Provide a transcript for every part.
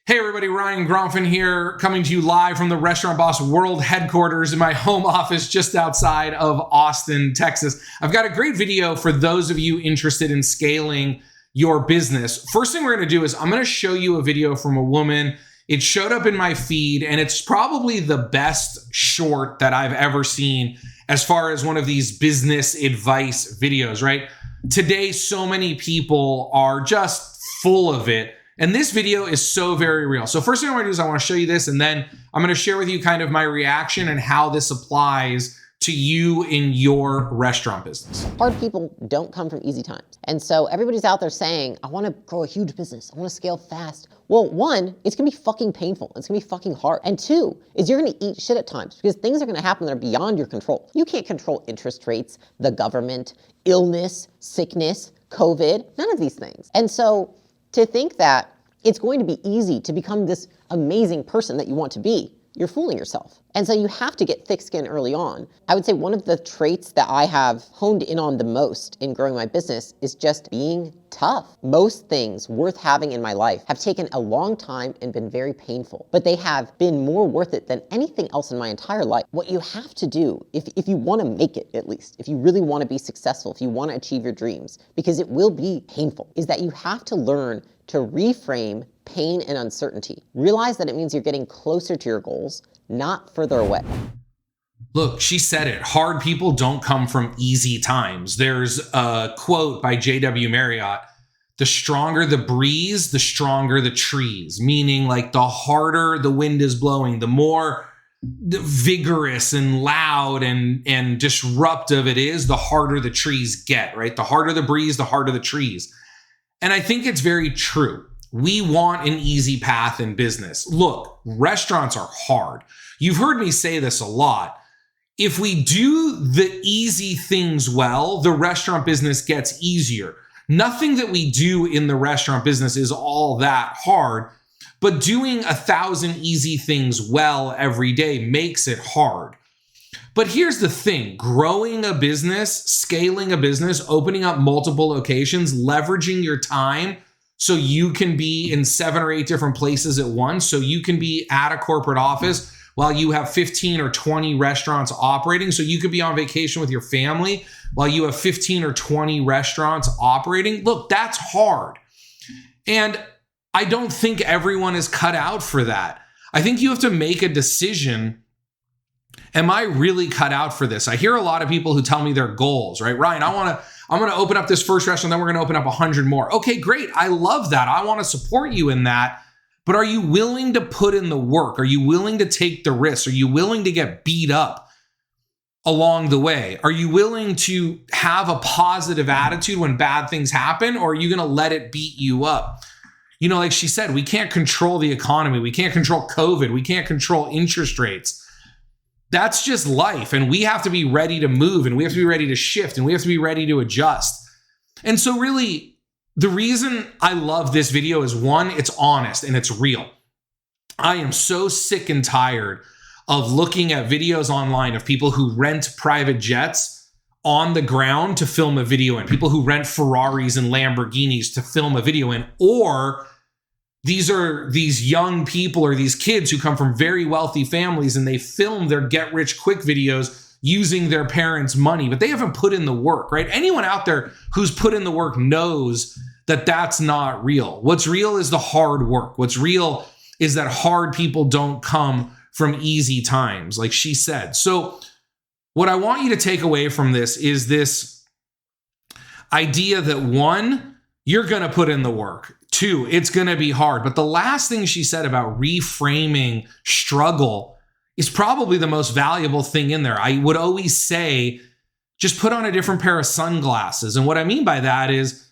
Hey everybody, Ryan Gronfin here, coming to you live from the Restaurant Boss World Headquarters in my home office just outside of Austin, Texas. I've got a great video for those of you interested in scaling your business. First thing we're gonna do is I'm gonna show you a video from a woman. It showed up in my feed and it's probably the best short that I've ever seen as far as one of these business advice videos, right? Today, so many people are just full of it. And this video is so very real. So first thing I want to do is I want to show you this, and then I'm going to share with you kind of my reaction and how this applies to you in your restaurant business. Hard people don't come from easy times. And so everybody's out there saying, I want to grow a huge business. I want to scale fast. Well, one, it's going to be fucking painful. It's going to be fucking hard. And two, is you're going to eat shit at times because things are going to happen that are beyond your control. You can't control interest rates, the government, illness, sickness, COVID, none of these things. And so to think that it's going to be easy to become this amazing person that you want to be, you're fooling yourself. And so you have to get thick skin early on. I would say one of the traits that I have honed in on the most in growing my business is just being tough. Most things worth having in my life have taken a long time and been very painful, but they have been more worth it than anything else in my entire life. What you have to do, if you want to make it at least, if you really want to be successful, if you want to achieve your dreams, because it will be painful, is that you have to learn to reframe pain and uncertainty. Realize that it means you're getting closer to your goals, not further away. Look, she said it. Hard people don't come from easy times. There's a quote by J.W. Marriott: the stronger the breeze, the stronger the trees. Meaning, like, the harder the wind is blowing, the more vigorous and loud and disruptive it is, the harder the trees get, right? The harder the breeze, the harder the trees. And I think it's very true. We want an easy path in business. Look, restaurants are hard. You've heard me say this a lot. If we do the easy things well, the restaurant business gets easier. Nothing that we do in the restaurant business is all that hard, but doing 1,000 easy things well every day makes it hard. But here's the thing: growing a business, scaling a business, opening up multiple locations, leveraging your time so you can be in 7 or 8 different places at once, so you can be at a corporate office while you have 15 or 20 restaurants operating, so you could be on vacation with your family while you have 15 or 20 restaurants operating. Look, that's hard. And I don't think everyone is cut out for that. I think you have to make a decision. Am I really cut out for this? I hear a lot of people who tell me their goals, right? Ryan, I'm going to open up this first restaurant, then we're going to open up 100 more. Okay, great. I love that. I want to support you in that. But are you willing to put in the work? Are you willing to take the risks? Are you willing to get beat up along the way? Are you willing to have a positive attitude when bad things happen? Or are you going to let it beat you up? You know, like she said, we can't control the economy. We can't control COVID. We can't control interest rates. That's just life. And we have to be ready to move, and we have to be ready to shift, and we have to be ready to adjust. And so really, the reason I love this video is, one, it's honest and it's real. I am so sick and tired of looking at videos online of people who rent private jets on the ground to film a video in, people who rent Ferraris and Lamborghinis to film a video in, or these are these young people or these kids who come from very wealthy families and they film their get-rich-quick videos using their parents' money, but they haven't put in the work, right? Anyone out there who's put in the work knows that that's not real. What's real is the hard work. What's real is that hard people don't come from easy times, like she said. So what I want you to take away from this is this idea that, one, you're going to put in the work. 2, it's going to be hard. But the last thing she said about reframing struggle is probably the most valuable thing in there. I would always say, just put on a different pair of sunglasses. And what I mean by that is,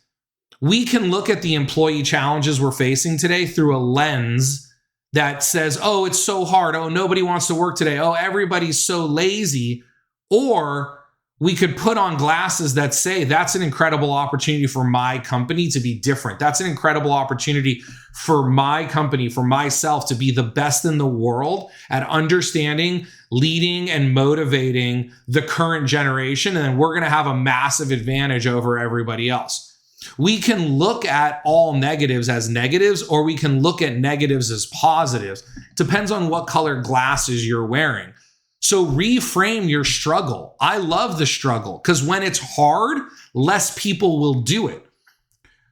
we can look at the employee challenges we're facing today through a lens that says, oh, it's so hard. Oh, nobody wants to work today. Oh, everybody's so lazy. Or we could put on glasses that say, that's an incredible opportunity for my company to be different. That's an incredible opportunity for my company, for myself, to be the best in the world at understanding, leading, and motivating the current generation. And then we're going to have a massive advantage over everybody else. We can look at all negatives as negatives, or we can look at negatives as positives. Depends on what color glasses you're wearing. So reframe your struggle. I love the struggle because when it's hard, less people will do it.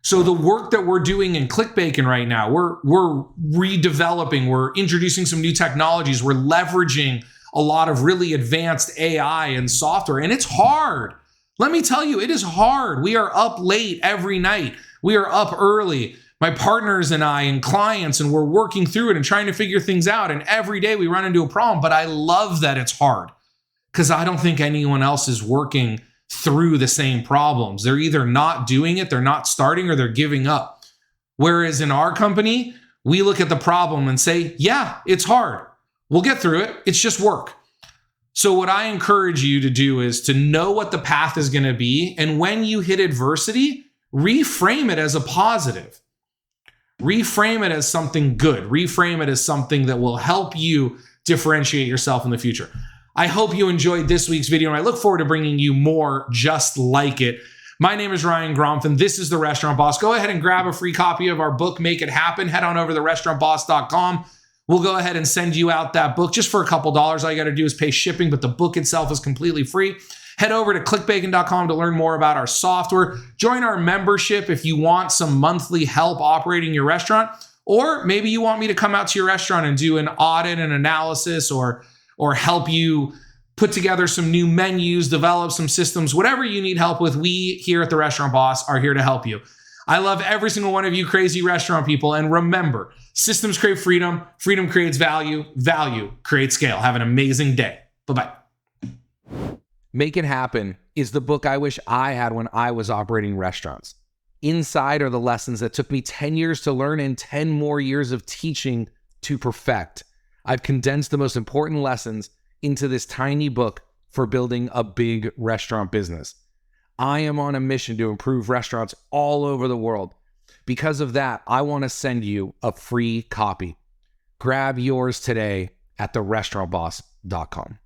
So the work that we're doing in Cultivating right now, we're redeveloping, we're introducing some new technologies, we're leveraging a lot of really advanced AI and software, and it's hard. Let me tell you, it is hard. We are up late every night. We are up early. My partners and I and clients, and we're working through it and trying to figure things out. And every day we run into a problem, but I love that it's hard because I don't think anyone else is working through the same problems. They're either not doing it, they're not starting, or they're giving up. Whereas in our company, we look at the problem and say, yeah, it's hard. We'll get through it. It's just work. So what I encourage you to do is to know what the path is going to be. And when you hit adversity, reframe it as a positive. Reframe it as something good. Reframe it as something that will help you differentiate yourself in the future. I hope you enjoyed this week's video, and I look forward to bringing you more just like it. My name is Ryan Gromfin. This is The Restaurant Boss. Go ahead and grab a free copy of our book, Make It Happen. Head on over to therestaurantboss.com. We'll go ahead and send you out that book just for a couple dollars. All you got to do is pay shipping, but the book itself is completely free. Head over to clickbacon.com to learn more about our software. Join our membership if you want some monthly help operating your restaurant, or maybe you want me to come out to your restaurant and do an audit and analysis, or help you put together some new menus, develop some systems, whatever you need help with. We here at The Restaurant Boss are here to help you. I love every single one of you crazy restaurant people. And remember, systems create freedom, freedom creates value, value creates scale. Have an amazing day. Bye-bye. Make It Happen is the book I wish I had when I was operating restaurants. Inside are the lessons that took me 10 years to learn and 10 more years of teaching to perfect. I've condensed the most important lessons into this tiny book for building a big restaurant business. I am on a mission to improve restaurants all over the world. Because of that, I want to send you a free copy. Grab yours today at therestaurantboss.com.